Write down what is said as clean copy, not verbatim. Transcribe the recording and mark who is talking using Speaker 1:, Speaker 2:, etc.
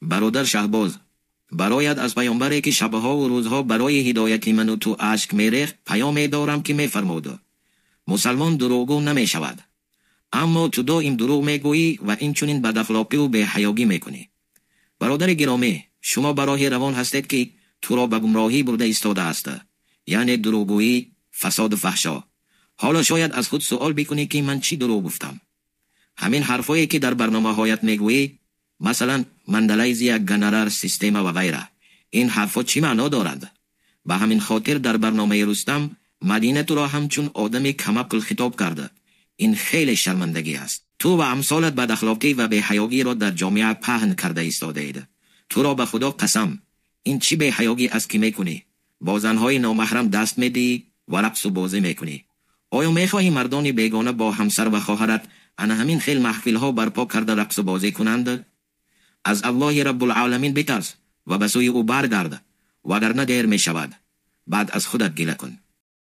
Speaker 1: برادر شهباز، برایت از پیامبری که شبها و روزها برای هدایت من و تو اشک میریخت پیامی دارم که میفرمود مسلمان دروغگو نمیشود، اما تو دائم دروغ میگویی و این چنین بد اخلاقی و بی‌حیایی میکنی. برادر گرامی، شما برای روان هستید که تو را به گمراهی برده ایستاده است، یعنی دروغگویی، فساد و فحشا. حالا شاید از خود سوال بکنی که من چی دروغ گفتم؟ همین حرفایی که در برنامه هایت میگویی، مثلا مندلیزی گنرال سیستم و غیره، این حرفا چی معنا دارند؟ به همین خاطر در برنامه رستم مدینه تو را همچون آدم کمعقل خطاب کرده. این خیلی شرمندگی است. تو و امثالت بد اخلاقی و بی‌حیایی را در جامعه پهن کرده ایستاده اید. تو را به خدا قسم، این چی بی‌حیایی است که میکنی؟ با زنهای نامحرم دست میدی و رقص و بازی میکنی. آیا میخواهی مردان بیگانه با همسر و خواهرت انا همین خیل محفل ها برپا کرده رقص و بازی کنند؟ از الله رب العالمین بترس و به سوی او برگرد، وگرنه دیر می شود. بعد از خودت گله کن.